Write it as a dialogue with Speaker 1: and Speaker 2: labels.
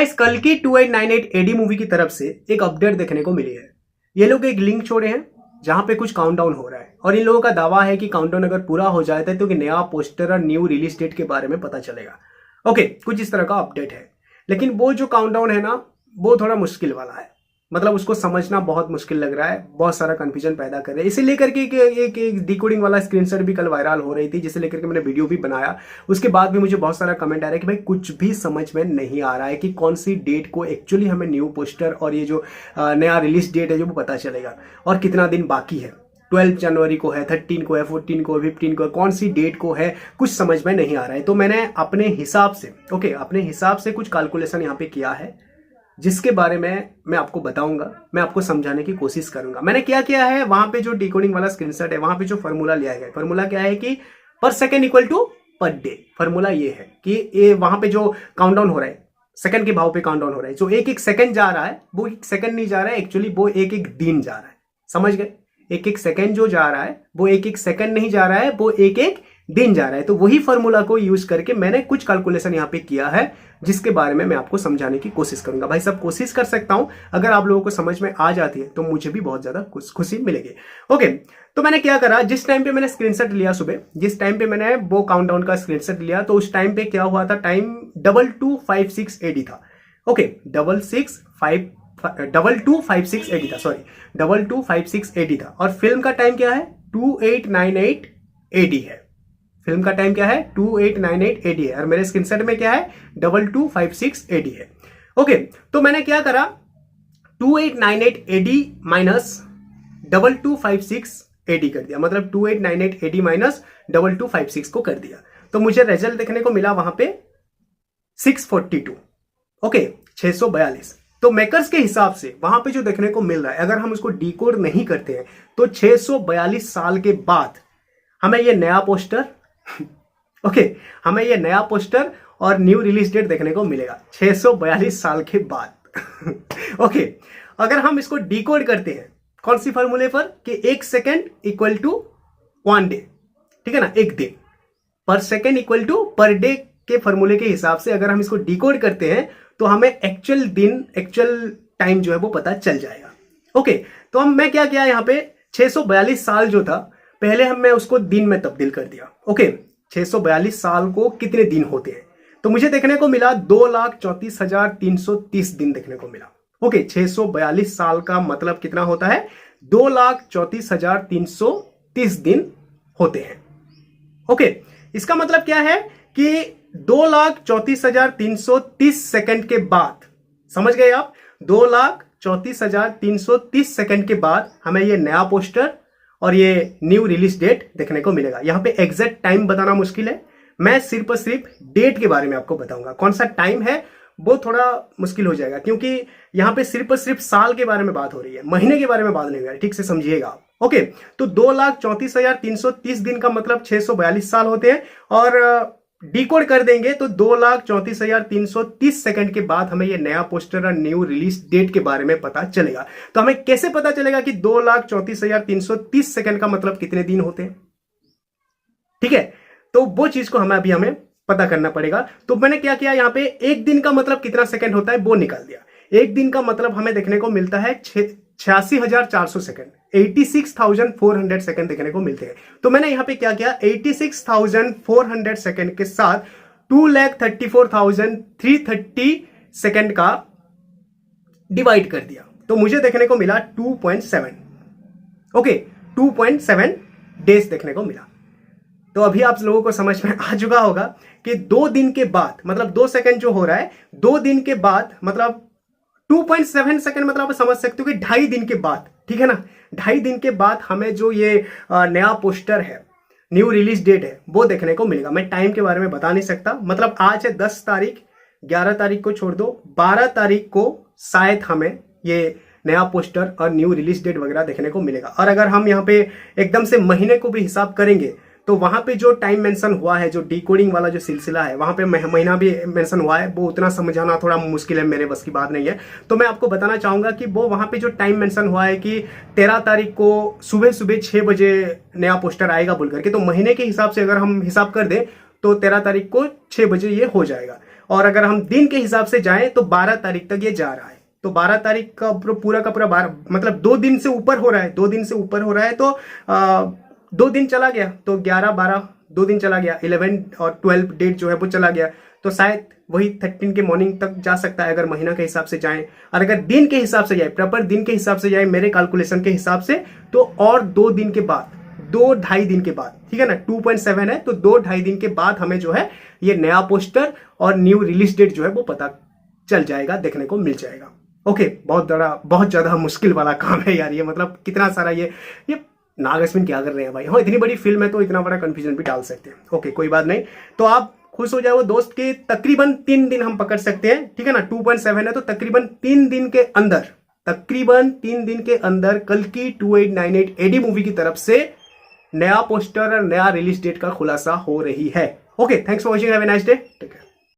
Speaker 1: Guys कल की 2898 AD movie की तरफ से एक अपडेट देखने को मिली है। ये लोग एक लिंक छोड़े हैं जहां पे कुछ काउंटडाउन हो रहा है और इन लोगों का दावा है कि काउंटडाउन अगर पूरा हो जाता है तो कि नया पोस्टर और न्यू रिलीज डेट के बारे में पता चलेगा। ओके, कुछ इस तरह का अपडेट है, लेकिन वो जो काउंटडाउन है ना वो थोड़ा मुश्किल वाला है। मतलब उसको समझना बहुत मुश्किल लग रहा है, बहुत सारा कंफ्यूजन पैदा कर रहे हैं। इसे लेकर के एक डिकोडिंग वाला स्क्रीनशॉट भी कल वायरल हो रही थी, जिसे लेकर के मैंने वीडियो भी बनाया। उसके बाद भी मुझे बहुत सारा कमेंट आ रहा है कि भाई कुछ भी समझ में नहीं आ रहा है कि कौन सी डेट को एक्चुअली हमें न्यू पोस्टर और ये जो नया रिलीज डेट है जो वो पता चलेगा और कितना दिन बाकी है। 12 जनवरी को है, 13 को है, 14 को, 15 को, कौन सी डेट को है, कुछ समझ में नहीं आ रहा है। तो मैंने अपने हिसाब से अपने हिसाब से कुछ कैलकुलेशन यहाँ पे किया है, जिसके बारे में मैं आपको बताऊंगा, मैं आपको समझाने की कोशिश करूंगा। मैंने क्या किया है, वहां पे जो डिकोडिंग वाला स्क्रीनशॉट है वहां पे जो फॉर्मूला लिया गया है, फॉर्मूला क्या है कि per second equal to per day. Formula ये है कि ये वहां पे जो काउंटडाउन हो रहा है सेकंड के भाव पे काउंटडाउन हो रहा है, जो एक एक सेकंड जा रहा है वो एक सेकंड नहीं जा रहा है, एक्चुअली वो एक एक दिन जा रहा है। समझ गए? एक एक सेकंड जो जा रहा है वो एक एक सेकंड नहीं जा रहा है, वो एक एक दिन जा रहा है। तो वही फॉर्मूला को यूज करके मैंने कुछ कैलकुलेशन यहाँ पे किया है, जिसके बारे में मैं आपको समझाने की कोशिश करूंगा। भाई सब कोशिश कर सकता हूं, अगर आप लोगों को समझ में आ जाती है तो मुझे भी बहुत ज्यादा खुशी मिलेगी। ओके, तो मैंने क्या करा, जिस टाइम पे मैंने स्क्रीनशॉट लिया सुबह, जिस टाइम पे मैंने वो काउंटडाउन का स्क्रीनशॉट लिया, तो उस टाइम पे क्या हुआ था, टाइम 2256 एडी था। ओके, 2256 एडी था, सॉरी 2256 एडी था। और फिल्म का टाइम क्या है, 2898 एडी है। फिल्म का टाइम क्या है, 2898 एडी है, और मेरे स्क्रीनशॉट में क्या है, 2256 एडी है। ओके, तो मैंने क्या करा, 2898 एडी माइनस 2256 एडी कर दिया, मतलब 2898 एडी माइनस 2256 को कर दिया। तो मुझे रिजल्ट देखने को मिला वहां पे 642। ओके, 642। तो मेकर्स के हिसाब से वहां पे जो देखने को मिल रहा है, अगर हम उसको डिकोड नहीं करते हैं तो 642 साल के बाद हमें ये नया पोस्टर हमें ये नया पोस्टर और न्यू रिलीज डेट देखने को मिलेगा 642 साल के बाद। ओके, अगर हम इसको डिकोड करते हैं कौन सी फॉर्मूले पर, कि 1 सेकेंड इक्वल टू 1 डे, ठीक है ना, एक दिन, per second equal to per day के फॉर्मूले के हिसाब से अगर हम इसको डिकोड करते हैं तो हमें एक्चुअल दिन, एक्चुअल टाइम जो है वो पता चल जाएगा। ओके, तो मैं क्या किया यहाँ पे, 642 साल जो था पहले मैं उसको दिन में तब्दील कर दिया। ओके, 642 साल को कितने दिन होते हैं, तो मुझे देखने को मिला 2,34,330 दिन देखने को मिला। ओके, 642 साल का मतलब कितना होता है, 2,34,330 दिन होते हैं। ओके, इसका मतलब क्या है कि 2,34,330 सेकंड के बाद, समझ गए आप, 2,34,330 सेकंड के बाद हमें ये नया पोस्टर और ये न्यू रिलीज डेट देखने को मिलेगा। यहां पे एग्जैक्ट टाइम बताना मुश्किल है, मैं सिर्फ और सिर्फ डेट के बारे में आपको बताऊंगा। कौन सा टाइम है वो थोड़ा मुश्किल हो जाएगा, क्योंकि यहां पे सिर्फ और सिर्फ साल के बारे में बात हो रही है, महीने के बारे में बात नहीं हो रही है, ठीक से समझिएगा आप। ओके, तो 2,34,330 दिन का मतलब 642 साल होते हैं, और डिकोड कर देंगे तो 2,34,330 सेकंड के बाद हमें ये नया पोस्टर और न्यू रिलीज डेट के बारे में पता चलेगा। तो हमें कैसे पता चलेगा कि 2,34,330 सेकंड का मतलब कितने दिन होते हैं, ठीक है, तो वो चीज को हमें पता करना पड़ेगा। तो मैंने क्या किया, यहाँ पे एक दिन का मतलब कितना सेकंड होता है वो निकाल दिया। एक दिन का मतलब हमें देखने को मिलता है 86,400 सेकंड, 86,400 सेकंड देखने को मिलते हैं। तो मैंने यहां पे क्या किया, 86,400 सेकंड के साथ 2,34,330 सेकंड का डिवाइड कर दिया, तो मुझे देखने को मिला 2.7। ओके, 2.7 डेज देखने को मिला। तो अभी आप लोगों को समझ में आ चुका होगा कि 2 दिन के बाद, मतलब 2 सेकंड जो हो रहा है, 2 दिन के बाद मतलब 2.7 सेकंड, मतलब आप समझ सकते हो कि 2.5 दिन के बाद, ठीक है ना, 2.5 दिन के बाद हमें जो ये नया पोस्टर है, न्यू रिलीज डेट है, वो देखने को मिलेगा। मैं टाइम के बारे में बता नहीं सकता, मतलब आज है 10 तारीख, 11 तारीख को छोड़ दो, 12 तारीख को शायद हमें ये नया पोस्टर और न्यू रिलीज डेट वगैरह देखने को मिलेगा। और अगर हम यहाँ पे एकदम से महीने को भी हिसाब करेंगे तो वहां पे जो टाइम मेंशन हुआ है, जो डिकोडिंग वाला जो सिलसिला है, वहां पे महीना भी मेंशन हुआ है, वो उतना समझाना थोड़ा मुश्किल है, मेरे बस की बात नहीं है। तो मैं आपको बताना चाहूंगा कि वो वहां पे जो टाइम मेंशन हुआ है कि 13 तारीख को सुबह 6 बजे नया पोस्टर आएगा बोल करके, तो महीने के हिसाब से अगर हम हिसाब कर दें तो 13 तारीख को 6 बजे ये हो जाएगा। और अगर हम दिन के हिसाब से जाएं तो 12 तारीख तक ये जा रहा है। तो 12 तारीख का पूरा का पूरा 12 मतलब 2 दिन से ऊपर हो रहा है, 2 दिन से ऊपर हो रहा है। तो 2 दिन चला गया तो 11 12 2 दिन चला गया, 11 और 12 डेट जो है वो चला गया। तो शायद वही 13 के मॉर्निंग तक जा सकता है अगर महीना के हिसाब से जाएं। और अगर दिन के हिसाब से जाए, प्रॉपर दिन के हिसाब से जाए मेरे कैलकुलेशन के हिसाब से, तो और 2 दिन के बाद, 2-2.5 दिन के बाद, ठीक है ना, 2.7 है तो 2-2.5 दिन के बाद हमें जो है ये नया पोस्टर और न्यू रिलीज डेट जो है वो पता चल जाएगा, देखने को मिल जाएगा। ओके, बहुत ज्यादा मुश्किल वाला काम है यार ये, मतलब कितना सारा ये नाग अश्विन क्या कर रहे हैं भाई। हाँ, इतनी बड़ी फिल्म है तो इतना बड़ा कंफ्यूजन भी डाल सकते हैं। ओके, कोई बात नहीं। तो आप खुश हो जाओ दोस्त के तकरीबन 3 दिन हम पकड़ सकते हैं, ठीक है ना। 2.7 है तो तकरीबन 3 दिन के अंदर, तकरीबन 3 दिन के अंदर कल की 2898 एडी मूवी की तरफ से नया पोस्टर और नया रिलीज डेट का खुलासा हो रही है। Okay, thanks for watching, have a nice day, take care.